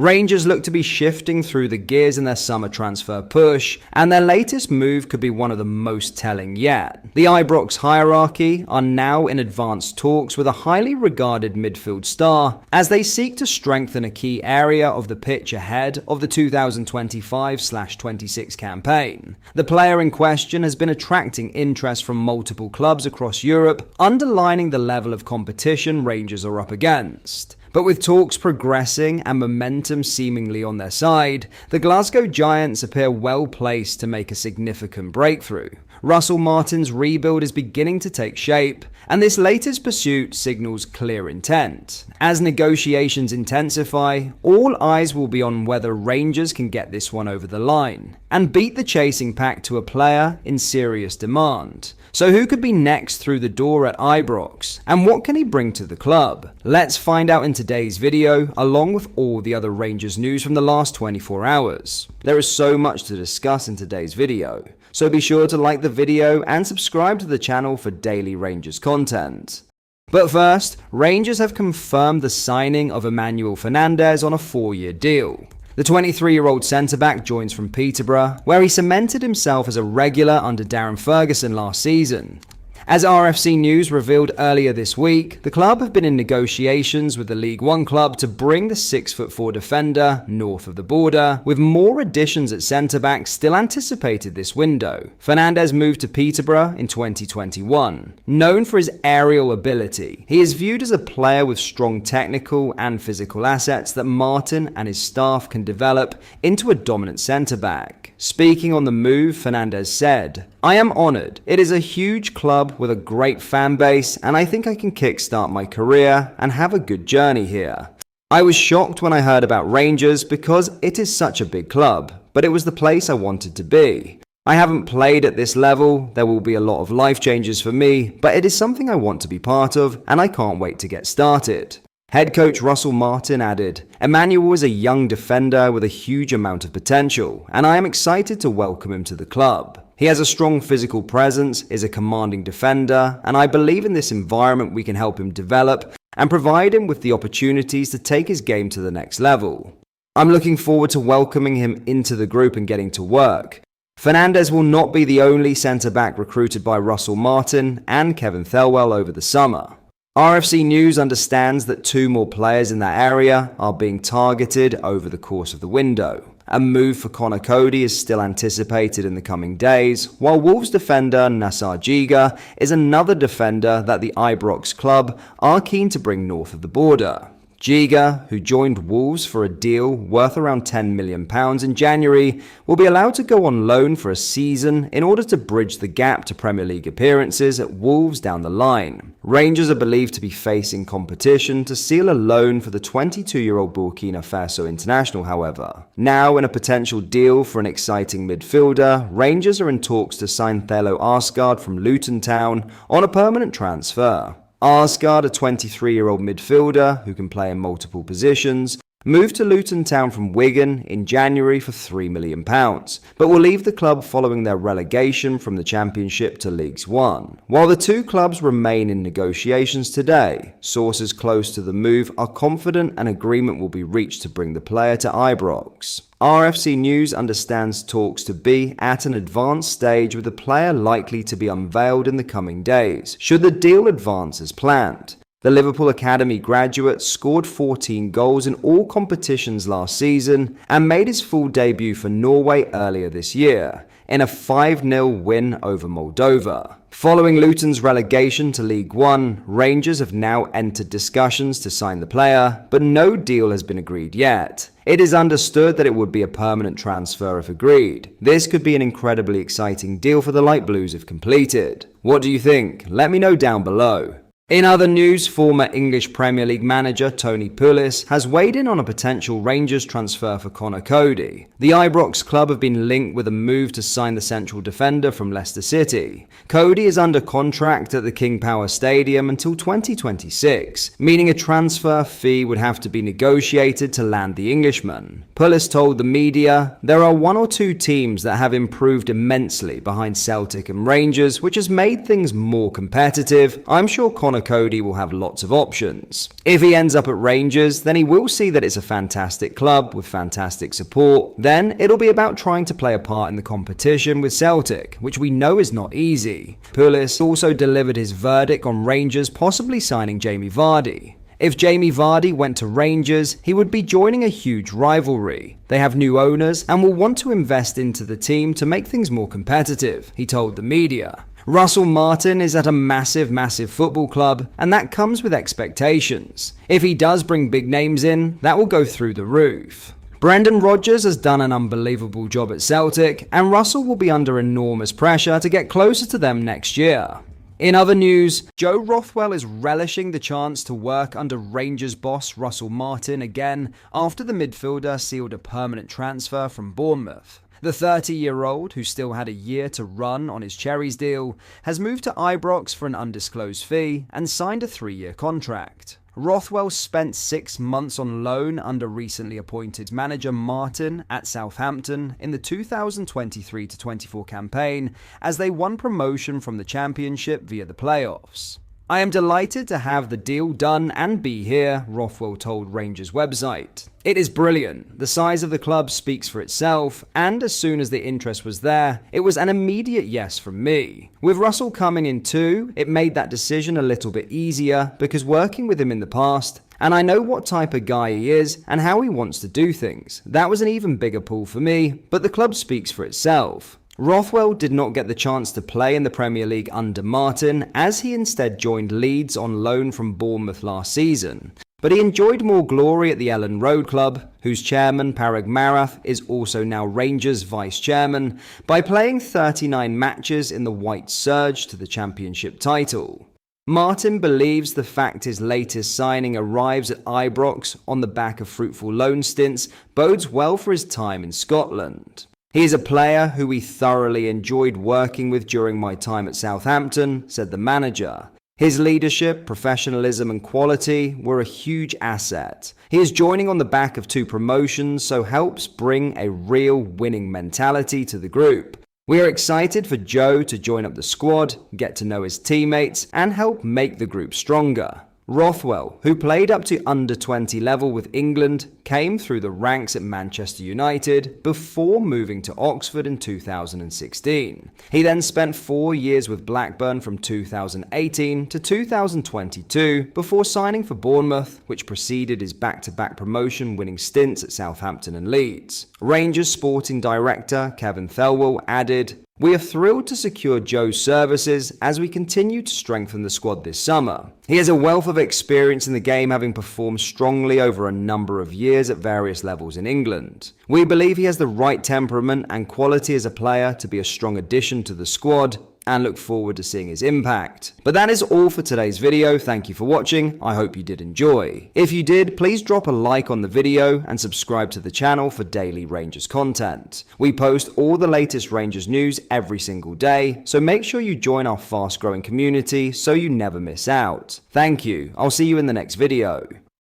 Rangers look to be shifting through the gears in their summer transfer push, and their latest move could be one of the most telling yet. The Ibrox hierarchy are now in advanced talks with a highly regarded midfield star as they seek to strengthen a key area of the pitch ahead of the 2025/26 campaign. The player in question has been attracting interest from multiple clubs across Europe, underlining the level of competition Rangers are up against. But with talks progressing and momentum seemingly on their side, the Glasgow Giants appear well placed to make a significant breakthrough. Russell Martin's rebuild is beginning to take shape, and this latest pursuit signals clear intent. As negotiations intensify, all eyes will be on whether Rangers can get this one over the line and beat the chasing pack to a player in serious demand. So who could be next through the door at Ibrox, and what can he bring to the club? Let's find out in today's video, along with all the other Rangers news from the last 24 hours. There is so much to discuss in today's video, so be sure to like the video and subscribe to the channel for daily Rangers content. But first, Rangers have confirmed the signing of Emanuel Fernandez on a 4-year deal. The 23-year-old centre-back joins from Peterborough, where he cemented himself as a regular under Darren Ferguson last season. As RFC News revealed earlier this week, the club have been in negotiations with the League One club to bring the 6'4" defender north of the border, with more additions at centre-back still anticipated this window. Fernandez moved to Peterborough in 2021. Known for his aerial ability, he is viewed as a player with strong technical and physical assets that Martin and his staff can develop into a dominant centre-back. Speaking on the move, Fernandez said, "I am honoured. It is a huge club with a great fan base, and I think I can kickstart my career and have a good journey here. I was shocked when I heard about Rangers because it is such a big club, but it was the place I wanted to be. I haven't played at this level, there will be a lot of life changes for me, but it is something I want to be part of, and I can't wait to get started." Head coach Russell Martin added, "Emanuel is a young defender with a huge amount of potential, and I am excited to welcome him to the club. He has a strong physical presence, is a commanding defender, and I believe in this environment we can help him develop and provide him with the opportunities to take his game to the next level. I'm looking forward to welcoming him into the group and getting to work." Fernandez will not be the only centre-back recruited by Russell Martin and Kevin Thelwell over the summer. RFC News understands that 2 more players in that area are being targeted over the course of the window. A move for Connor Cody is still anticipated in the coming days, while Wolves defender Nassar Giga is another defender that the Ibrox club are keen to bring north of the border. Giga, who joined Wolves for a deal worth around £10 million in January, will be allowed to go on loan for a season in order to bridge the gap to Premier League appearances at Wolves down the line. Rangers are believed to be facing competition to seal a loan for the 22-year-old Burkina Faso international, however. Now in a potential deal for an exciting midfielder, Rangers are in talks to sign Theo Asgard from Luton Town on a permanent transfer. Asgard, a 23-year-old midfielder who can play in multiple positions, moved to Luton Town from Wigan in January for £3 million, but will leave the club following their relegation from the Championship to League One. While the 2 clubs remain in negotiations today, sources close to the move are confident an agreement will be reached to bring the player to Ibrox. RFC News understands talks to be at an advanced stage, with the player likely to be unveiled in the coming days, should the deal advance as planned. The Liverpool Academy graduate scored 14 goals in all competitions last season and made his full debut for Norway earlier this year in a 5-0 win over Moldova. Following Luton's relegation to League One, Rangers have now entered discussions to sign the player, but no deal has been agreed yet. It is understood that it would be a permanent transfer if agreed. This could be an incredibly exciting deal for the Light Blues if completed. What do you think? Let me know down below. In other news, former English Premier League manager Tony Pulis has weighed in on a potential Rangers transfer for Connor Cody. The Ibrox club have been linked with a move to sign the central defender from Leicester City. Cody is under contract at the King Power Stadium until 2026, meaning a transfer fee would have to be negotiated to land the Englishman. Pulis told the media, "There are 1 or 2 teams that have improved immensely behind Celtic and Rangers, which has made things more competitive. I'm sure Connor Connor Cody will have lots of options. If he ends up at Rangers, then he will see that it's a fantastic club with fantastic support. Then it'll be about trying to play a part in the competition with Celtic, which we know is not easy. Pulis also delivered his verdict on Rangers possibly signing Jamie Vardy. If Jamie Vardy went to Rangers, he would be joining a huge rivalry. They have new owners and will want to invest into the team to make things more competitive, he told the media. Russell Martin is at a massive football club, and that comes with expectations. If he does bring big names in, that will go through the roof. Brendan Rodgers has done an unbelievable job at Celtic, and Russell will be under enormous pressure to get closer to them next year. In other news, Joe Rothwell is relishing the chance to work under Rangers boss Russell Martin again after the midfielder sealed a permanent transfer from Bournemouth. The 30-year-old, who still had a year to run on his Cherries deal, has moved to Ibrox for an undisclosed fee and signed a 3-year contract. Rothwell spent 6 months on loan under recently appointed manager Martin at Southampton in the 2023-24 campaign as they won promotion from the Championship via the playoffs. I am delighted to have the deal done and be here, Rothwell told Rangers' website. It is brilliant. The size of the club speaks for itself, and as soon as the interest was there, it was an immediate yes from me. With Russell coming in too, it made that decision a little bit easier because working with him in the past, and I know what type of guy he is and how he wants to do things. That was an even bigger pull for me, but the club speaks for itself. Rothwell did not get the chance to play in the Premier League under Martin, as he instead joined Leeds on loan from Bournemouth last season. But he enjoyed more glory at the Ellen Road club, whose chairman Parag Marath is also now Rangers vice-chairman, by playing 39 matches in the White Surge to the Championship title. Martin believes the fact his latest signing arrives at Ibrox on the back of fruitful loan stints bodes well for his time in Scotland. He is a player who we thoroughly enjoyed working with during my time at Southampton, said the manager. His leadership, professionalism and quality were a huge asset. He is joining on the back of 2 promotions, so helps bring a real winning mentality to the group. We are excited for Joe to join up the squad, get to know his teammates and help make the group stronger. Rothwell, who played up to under-20 level with England, came through the ranks at Manchester United before moving to Oxford in 2016. He then spent 4 years with Blackburn from 2018 to 2022 before signing for Bournemouth, which preceded his back-to-back promotion-winning stints at Southampton and Leeds. Rangers sporting director Kevin Thelwell added, "We are thrilled to secure Joe's services as we continue to strengthen the squad this summer. He has a wealth of experience in the game, having performed strongly over a number of years at various levels in England. We believe he has the right temperament and quality as a player to be a strong addition to the squad and look forward to seeing his impact." But that is all for today's video. Thank you for watching. I hope you did enjoy. If you did, please drop a like on the video and subscribe to the channel for daily Rangers content. We post all the latest Rangers news every single day, so make sure you join our fast growing community so you never miss out. Thank you. I'll see you in the next video.